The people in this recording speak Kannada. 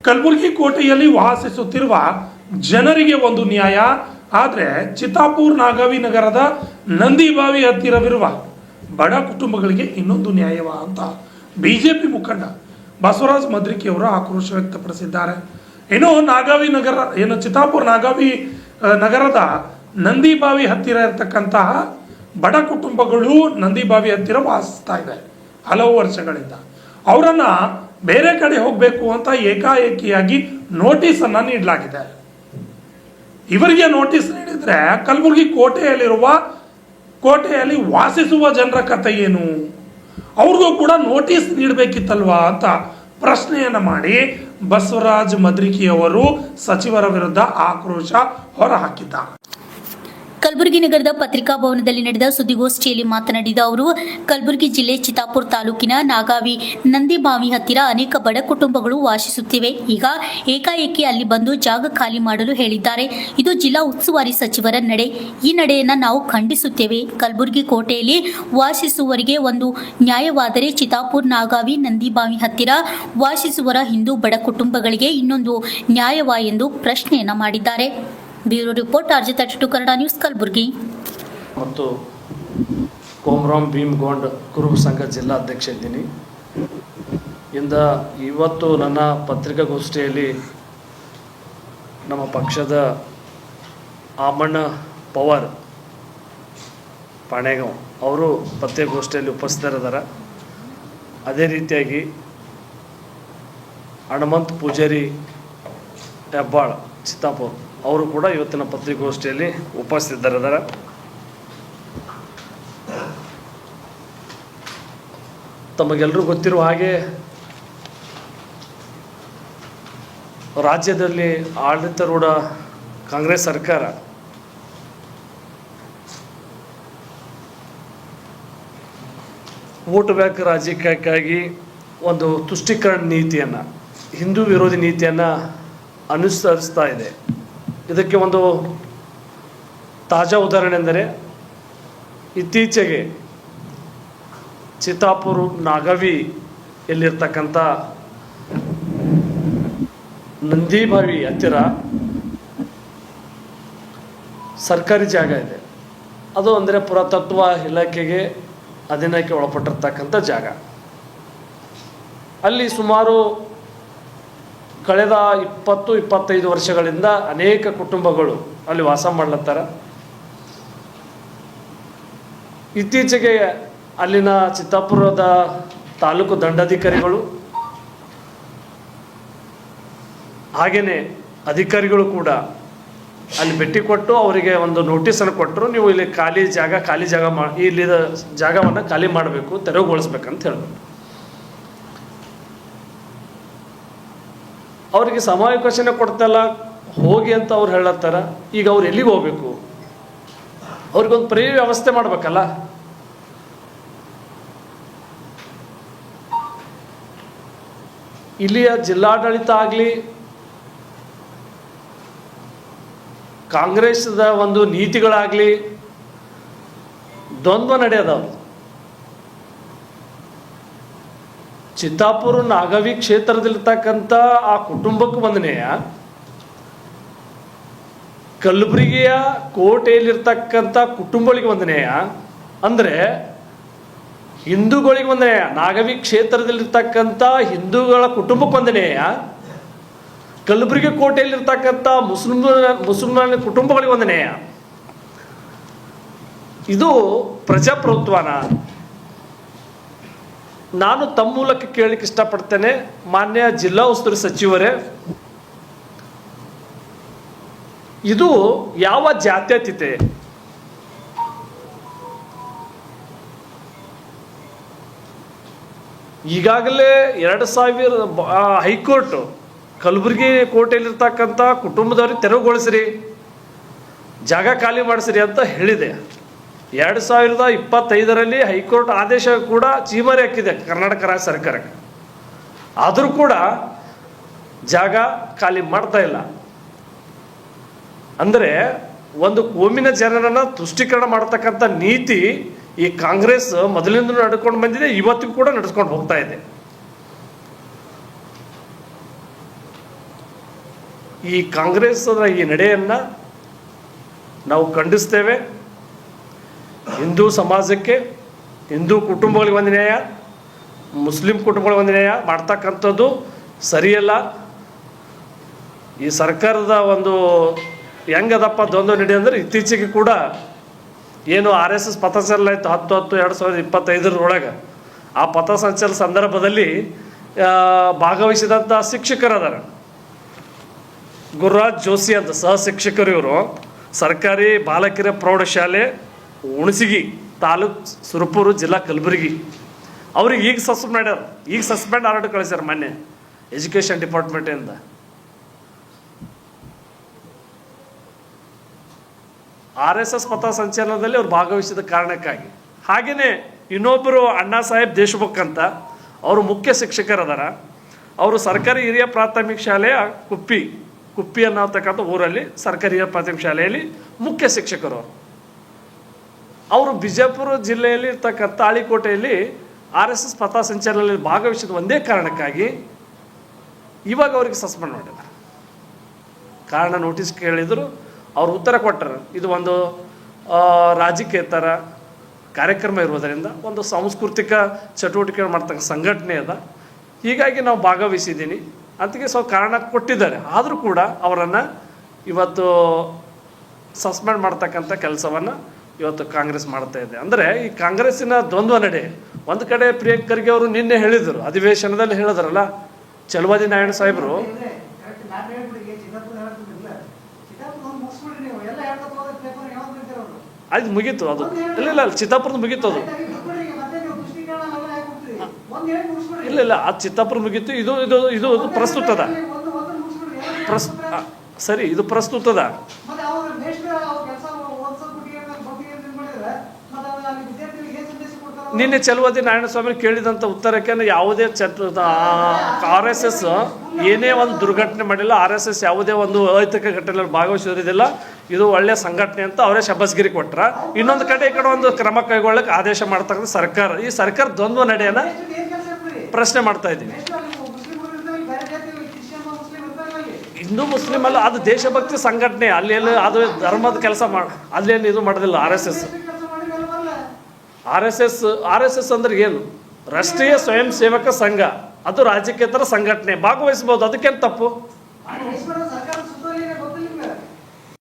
ಕಲಬುರಗಿ ಕೋಟೆಯಲ್ಲಿ ವಾಸಿಸುತ್ತಿರುವ ಜನರಿಗೆ ಒಂದು ನ್ಯಾಯ, ಆದರೆ ಚಿತ್ತಾಪುರ ನಾಗಾವಿ ನಗರದ ನಂದಿಬಾವಿ ಹತ್ತಿರವಿರುವ ಬಡ ಕುಟುಂಬಗಳಿಗೆ ಇನ್ನೊಂದು ನ್ಯಾಯವ ಅಂತ ಬಿಜೆಪಿ ಮುಖಂಡ ಬಸವರಾಜ ಮದ್ರಿಕಿ ಅವರು ಆಕ್ರೋಶ ವ್ಯಕ್ತಪಡಿಸಿದ್ದಾರೆ. ಇನ್ನು ನಾಗಾವಿ ನಗರ ಚಿತ್ತಾಪುರ ನಾಗಾವಿ ನಗರದ ನಂದಿಬಾವಿ ಹತ್ತಿರ ಇರತಕ್ಕಂತಹ ಬಡ ಕುಟುಂಬಗಳು ನಂದಿಬಾವಿ ಹತ್ತಿರ ವಾಸಿಸ್ತಾ ಇದೆ ಹಲವು ವರ್ಷಗಳಿಂದ. ಅವರನ್ನ ಬೇರೆ ಕಡೆ ಹೋಗಬೇಕು ಅಂತ ಏಕಾಏಕಿಯಾಗಿ ನೋಟಿಸ್ ಅನ್ನ ನೀಡಲಾಗಿದೆ. ಇವರಿಗೆ ನೋಟಿಸ್ ನೀಡಿದ್ರೆ ಕಲಬುರಗಿ ಕೋಟೆಯಲ್ಲಿ ವಾಸಿಸುವ ಜನರ ಕಥೆ ಏನು, ಅವ್ರಿಗೂ ಕೂಡ ನೋಟಿಸ್ ನೀಡಬೇಕಿತ್ತಲ್ವಾ ಅಂತ ಪ್ರಶ್ನೆಯನ್ನ ಮಾಡಿ ಬಸವರಾಜ ಮದ್ರಿಕಿ ಅವರು ಸಚಿವರ ವಿರುದ್ಧ ಆಕ್ರೋಶ ಹೊರಹಾಕಿದ್ದಾರೆ. ಕಲಬುರಗಿ ನಗರದ ಪತ್ರಿಕಾ ಭವನದಲ್ಲಿ ನಡೆದ ಸುದ್ದಿಗೋಷ್ಠಿಯಲ್ಲಿ ಮಾತನಾಡಿದ ಅವರು, ಕಲಬುರಗಿ ಜಿಲ್ಲೆ ಚಿತ್ತಾಪುರ ತಾಲೂಕಿನ ನಾಗಾವಿ ನಂದಿಬಾವಿ ಹತ್ತಿರ ಅನೇಕ ಬಡ ಕುಟುಂಬಗಳು ವಾಸಿಸುತ್ತಿವೆ. ಈಗ ಏಕಾಏಕಿ ಅಲ್ಲಿ ಬಂದು ಜಾಗ ಖಾಲಿ ಮಾಡಲು ಹೇಳಿದ್ದಾರೆ. ಇದು ಜಿಲ್ಲಾ ಉಸ್ತುವಾರಿ ಸಚಿವರ ನಡೆ. ಈ ನಡೆಯನ್ನು ನಾವು ಖಂಡಿಸುತ್ತೇವೆ. ಕಲಬುರಗಿ ಕೋಟೆಯಲ್ಲಿ ವಾಸಿಸುವವರಿಗೆ ಒಂದು ನ್ಯಾಯವಾದರೆ ಚಿತ್ತಾಪುರ ನಾಗಾವಿ ನಂದಿಬಾವಿ ಹತ್ತಿರ ವಾಸಿಸುವರ ಹಿಂದೂ ಬಡ ಕುಟುಂಬಗಳಿಗೆ ಇನ್ನೊಂದು ನ್ಯಾಯವಾ ಎಂದು ಪ್ರಶ್ನೆಯನ್ನ ಮಾಡಿದ್ದಾರೆ. Bureau report RJ32 Kannada news Kalaburagi. ಮತ್ತು ಕೋಮರಾಮ್ ಭೀಮ್ಗೊಂಡ್ ಕುರುಬ ಸಂಘ ಜಿಲ್ಲಾಧ್ಯಕ್ಷ ಇದ್ದೀನಿ. ಇವತ್ತು ನನ್ನ ಪತ್ರಿಕಾಗೋಷ್ಠಿಯಲ್ಲಿ ನಮ್ಮ ಪಕ್ಷದ ಆಮಣ್ಣ ಪವಾರ್ ಪಾಣೆಗಾಂವ್ ಅವರು ಪತ್ರಿಕಾಗೋಷ್ಠಿಯಲ್ಲಿ ಉಪಸ್ಥಿತರಿದ್ದಾರೆ. ಅದೇ ರೀತಿಯಾಗಿ ಹನುಮಂತ್ ಪೂಜಾರಿ ಹೆಬ್ಬಾಳ್ ಚಿತ್ತಾಪುರ ಅವರು ಕೂಡ ಇವತ್ತಿನ ಪತ್ರಿಕಾಗೋಷ್ಠಿಯಲ್ಲಿ ಉಪಸ್ಥಿತರಿದ್ದಾರೆ. ತಮಗೆಲ್ಲರೂ ಗೊತ್ತಿರುವ ಹಾಗೆ ರಾಜ್ಯದಲ್ಲಿ ಆಡಳಿತಾರೂಢ ಕಾಂಗ್ರೆಸ್ ಸರ್ಕಾರ ವೋಟ್ ಬ್ಯಾಂಕ್ ರಾಜಕೀಯಕ್ಕಾಗಿ ಒಂದು ತುಷ್ಟೀಕರಣ ನೀತಿಯನ್ನು, ಹಿಂದೂ ವಿರೋಧಿ ನೀತಿಯನ್ನು ಅನುಸರಿಸ್ತಾ ಇದೆ. ಇದಕ್ಕೆ ಒಂದು ತಾಜಾ ಉದಾಹರಣೆ ಎಂದರೆ ಇತ್ತೀಚೆಗೆ ಚಿತ್ತಾಪುರ ನಾಗಾವಿಯಲ್ಲಿರ್ತಕ್ಕಂಥ ನಂದಿಬಾವಿ ಹತ್ತಿರ ಸರ್ಕಾರಿ ಜಾಗ ಇದೆ. ಅದು ಅಂದರೆ ಪುರಾತತ್ವ ಇಲಾಖೆಗೆ ಅಧೀನಕ್ಕೆ ಒಳಪಟ್ಟಿರ್ತಕ್ಕಂಥ ಜಾಗ. ಅಲ್ಲಿ ಸುಮಾರು ಕಳೆದ 20-25 ವರ್ಷಗಳಿಂದ ಅನೇಕ ಕುಟುಂಬಗಳು ಅಲ್ಲಿ ವಾಸ ಮಾಡ್ಲತ್ತಾರ. ಇತ್ತೀಚೆಗೆ ಅಲ್ಲಿನ ಚಿತ್ತಾಪುರದ ತಾಲೂಕು ದಂಡಾಧಿಕಾರಿಗಳು ಹಾಗೆಯೇ ಅಧಿಕಾರಿಗಳು ಕೂಡ ಅಲ್ಲಿ ಭೇಟಿ ಕೊಟ್ಟು ಅವರಿಗೆ ಒಂದು ನೋಟಿಸನ್ನು ಕೊಟ್ಟರು. ನೀವು ಇಲ್ಲಿ ಖಾಲಿ ಜಾಗ ಇಲ್ಲಿದ ಜಾಗವನ್ನು ಖಾಲಿ ಮಾಡಬೇಕು, ತೆರವುಗೊಳಿಸ್ಬೇಕಂತ ಹೇಳಿದ್ರು. ಅವರಿಗೆ ಸಮಾವಕಾಶನೇ ಕೊಡ್ತಲ್ಲ, ಹೋಗಿ ಅಂತ ಅವ್ರು ಹೇಳತ್ತಾರ. ಈಗ ಅವ್ರು ಎಲ್ಲಿಗೆ ಹೋಗ್ಬೇಕು? ಅವ್ರಿಗೊಂದು ಪರ್ಯಾಯ ವ್ಯವಸ್ಥೆ ಮಾಡ್ಬೇಕಲ್ಲ. ಇಲ್ಲಿಯ ಜಿಲ್ಲಾಡಳಿತ ಆಗಲಿ, ಕಾಂಗ್ರೆಸ್ದ ಒಂದು ನೀತಿಗಳಾಗಲಿ ದ್ವಂದ್ವ ನಡೆಯದವು. ಚಿತ್ತಾಪುರ ನಾಗಾವಿ ಕ್ಷೇತ್ರದಲ್ಲಿರ್ತಕ್ಕಂಥ ಆ ಕುಟುಂಬಕ್ಕೆ ವಂದನೆಯ, ಕಲಬುರಗಿಯ ಕೋಟೆಯಲ್ಲಿರ್ತಕ್ಕಂಥ ಕುಟುಂಬಗಳಿಗೆ ವಂದನೆಯ, ಅಂದರೆ ಹಿಂದೂಗಳಿಗೆ ವಂದನೆಯ, ನಾಗಾವಿ ಕ್ಷೇತ್ರದಲ್ಲಿರ್ತಕ್ಕಂಥ ಹಿಂದೂಗಳ ಕುಟುಂಬಕ್ಕೆ ವಂದನೆಯ, ಕಲಬುರಗಿ ಕೋಟೆಯಲ್ಲಿರ್ತಕ್ಕಂಥ ಮುಸ್ಲಿಂ ಕುಟುಂಬಗಳಿಗೆ ವಂದನೆಯ. ಇದು ಪ್ರಜಾಪ್ರಭುತ್ವನ? ನಾನು ತಮ್ಮ ಮೂಲಕ ಕೇಳಲಿಕ್ಕೆ ಇಷ್ಟಪಡ್ತೇನೆ, ಮಾನ್ಯ ಜಿಲ್ಲಾ ಉಸ್ತುವಾರಿ ಸಚಿವರೇ, ಇದು ಯಾವ ಜಾತ್ಯತೀತೆ? ಈಗಾಗಲೇ 2000 ಹೈಕೋರ್ಟ್ ಕಲಬುರಗಿ ಕೋಟೆಯಲ್ಲಿರ್ತಕ್ಕಂಥ ಕುಟುಂಬದವ್ರಿಗೆ ತೆರವುಗೊಳಿಸ್ರಿ, ಜಾಗ ಖಾಲಿ ಮಾಡಿಸ್ರಿ ಅಂತ ಹೇಳಿದೆ. 2025ರಲ್ಲಿ ಹೈಕೋರ್ಟ್ ಆದೇಶ ಕೂಡ ಚೀಮಾರಿ ಹಾಕಿದೆ ಕರ್ನಾಟಕ ರಾಜ್ಯ ಸರ್ಕಾರಕ್ಕೆ. ಆದರೂ ಕೂಡ ಜಾಗ ಖಾಲಿ ಮಾಡ್ತಾ ಇಲ್ಲ. ಅಂದರೆ ಒಂದು ಕೋಮಿನ ಜನರನ್ನು ತುಷ್ಟೀಕರಣ ಮಾಡ್ತಕ್ಕಂಥ ನೀತಿ ಈ ಕಾಂಗ್ರೆಸ್ ಮೊದಲಿಂದ ನಡ್ಕೊಂಡು ಬಂದಿದೆ, ಇವತ್ತಿಗೂ ಕೂಡ ನಡೆಸ್ಕೊಂಡು ಹೋಗ್ತಾ ಇದೆ. ಈ ಕಾಂಗ್ರೆಸ್ನ ಈ ನಡೆಯನ್ನು ನಾವು ಖಂಡಿಸ್ತೇವೆ. ಹಿಂದೂ ಸಮಾಜಕ್ಕೆ, ಹಿಂದೂ ಕುಟುಂಬಗಳಿಗೆ ಒಂದು ನ್ಯಾಯ, ಮುಸ್ಲಿಂ ಕುಟುಂಬಗಳಿಗೆ ಒಂದು ನ್ಯಾಯ ಮಾಡ್ತಕ್ಕಂಥದ್ದು ಸರಿಯಲ್ಲ. ಈ ಸರ್ಕಾರದ ಒಂದು ಹೆಂಗದಪ್ಪ ದ್ವಂದ್ವ ನಡೆ ಅಂದರೆ ಇತ್ತೀಚೆಗೆ ಕೂಡ ಏನು RSS ಪಥಸಂಚಲನ ಆಯಿತು 10/10/2025 ಆ ಪಥಸಂಚಲನ ಸಂದರ್ಭದಲ್ಲಿ ಭಾಗವಹಿಸಿದಂಥ ಶಿಕ್ಷಕರದಾರ ಗುರುರಾಜ್ ಜೋಶಿ ಅಂತ ಸಹ ಶಿಕ್ಷಕರು. ಇವರು ಸರ್ಕಾರಿ ಬಾಲಕಿಯರ ಪ್ರೌಢಶಾಲೆ ಹುಣಸಗಿ ತಾಲೂಕು ಸುರಪುರ ಜಿಲ್ಲಾ ಕಲಬುರಗಿ. ಅವ್ರಿಗೆ ಈಗ ಸಸ್ಪೆಂಡ್ ಮಾಡ್ಯಾರ, ಈಗ ಸಸ್ಪೆಂಡ್ ಆರ್ಡರ್ ಕಳಿಸ್ಯಾರ ಮೊನ್ನೆ ಎಜುಕೇಷನ್ ಡಿಪಾರ್ಟ್ಮೆಂಟಿಂದ. RSS ಪಥಸಂಚಲನದಲ್ಲಿ ಅವ್ರು ಭಾಗವಹಿಸಿದ ಕಾರಣಕ್ಕಾಗಿ. ಹಾಗೆಯೇ ಇನ್ನೊಬ್ಬರು ಅಣ್ಣಾ ಸಾಹೇಬ್ ದೇಶಮುಖ್ ಅಂತ ಅವರು ಮುಖ್ಯ ಶಿಕ್ಷಕರದಾರ. ಅವರು ಸರ್ಕಾರಿ ಹಿರಿಯ ಪ್ರಾಥಮಿಕ ಶಾಲೆಯ ಕುಪ್ಪಿ ಅನ್ನತಕ್ಕಂಥ ಊರಲ್ಲಿ ಸರ್ಕಾರಿ ಹಿರಿಯ ಪ್ರಾಥಮಿಕ ಶಾಲೆಯಲ್ಲಿ ಮುಖ್ಯ ಶಿಕ್ಷಕರು. ಅವರು ಬಿಜಾಪುರ ಜಿಲ್ಲೆಯಲ್ಲಿ ಇರ್ತಕ್ಕಂಥ ತಾಳಿಕೋಟೆಯಲ್ಲಿ RSS ಪಥಸಂಚಲನದಲ್ಲಿ ಭಾಗವಹಿಸಿದ ಒಂದೇ ಕಾರಣಕ್ಕಾಗಿ ಇವಾಗ ಅವ್ರಿಗೆ ಸಸ್ಪೆಂಡ್ ಮಾಡಿದ್ದಾರೆ. ಕಾರಣ ನೋಟಿಸ್ ಕೇಳಿದರು, ಅವರು ಉತ್ತರ ಕೊಟ್ಟರು. ಇದು ಒಂದು ರಾಜಕೀಯೇತರ ಕಾರ್ಯಕ್ರಮ ಇರುವುದರಿಂದ ಒಂದು ಸಾಂಸ್ಕೃತಿಕ ಚಟುವಟಿಕೆ ಮಾಡ್ತಕ್ಕ ಸಂಘಟನೆ ಅದ, ಹೀಗಾಗಿ ನಾವು ಭಾಗವಹಿಸಿದ್ದೀನಿ ಅಂತಿಗೆ ಸ್ವಲ್ಪ ಕಾರಣ ಕೊಟ್ಟಿದ್ದಾರೆ. ಆದರೂ ಕೂಡ ಅವರನ್ನು ಇವತ್ತು ಸಸ್ಪೆಂಡ್ ಮಾಡ್ತಕ್ಕಂಥ ಕೆಲಸವನ್ನು ಇವತ್ತು ಕಾಂಗ್ರೆಸ್ ಮಾಡ್ತಾ ಇದೆ. ಅಂದರೆ ಈ ಕಾಂಗ್ರೆಸ್ಸಿನ ದ್ವಂದ್ವ ನಡೆ. ಒಂದು ಕಡೆ ಪ್ರಿಯಾಂಕ್ ಖರ್ಗೆ ಅವರು ನಿನ್ನೆ ಹೇಳಿದರು, ಅಧಿವೇಶನದಲ್ಲಿ ಹೇಳಿದ್ರಲ್ಲ, ಚಲುವಾದಿ ನಾರಾಯಣ ಸಾಹೇಬರು ಅದು ಮುಗೀತು, ಅದು ಇಲ್ಲ ಚಿತ್ತಾಪುರದ ಮುಗೀತು, ಅದು ಇಲ್ಲ ಅದು ಚಿತ್ತಾಪುರ ಮುಗೀತು. ಇದು ಇದು ಇದು ಪ್ರಸ್ತುತದ ಸರಿ, ಇದು ಪ್ರಸ್ತುತದ. ನಿನ್ನೆ ಚಲುವಾದಿ ನಾರಾಯಣ ಸ್ವಾಮಿ ಕೇಳಿದಂಥ ಉತ್ತರಕ್ಕೆ ಯಾವುದೇ RSS ಏನೇ ಒಂದು ದುರ್ಘಟನೆ ಮಾಡಿಲ್ಲ, RSS ಯಾವುದೇ ಒಂದು ಅಹಿತಕ ಘಟನೆಯಲ್ಲಿ ಭಾಗವಹಿಸಿರೋದಿಲ್ಲ, ಇದು ಒಳ್ಳೆಯ ಸಂಘಟನೆ ಅಂತ ಅವರೇ ಶಬಸ್ಗಿರಿ ಕೊಟ್ರ. ಇನ್ನೊಂದು ಕಡೆ ಈ ಕಡೆ ಒಂದು ಕ್ರಮ ಕೈಗೊಳ್ಳಕ್ಕೆ ಆದೇಶ ಮಾಡ್ತಕ್ಕಂಥ ಸರ್ಕಾರ, ಈ ಸರ್ಕಾರ ದ್ವಂದ್ವ ನಡೆಯನ್ನು ಪ್ರಶ್ನೆ ಮಾಡ್ತಾ ಇದ್ದೀವಿ. ಹಿಂದೂ ಮುಸ್ಲಿಂ ಅಲ್ಲ, ಅದು ದೇಶಭಕ್ತಿ ಸಂಘಟನೆ, ಅಲ್ಲಿ ಅದು ಧರ್ಮದ ಕೆಲಸ ಅಲ್ಲೇನು ಇದು ಮಾಡೋದಿಲ್ಲ. RSS ಅಂದ್ರೆ ಏನು? ರಾಷ್ಟ್ರೀಯ ಸ್ವಯಂ ಸೇವಕ ಸಂಘ, ಅದು ರಾಜಕೀಯೇತರ ಸಂಘಟನೆ, ಭಾಗವಹಿಸ್ಬೋದು, ಅದಕ್ಕೇನು ತಪ್ಪು?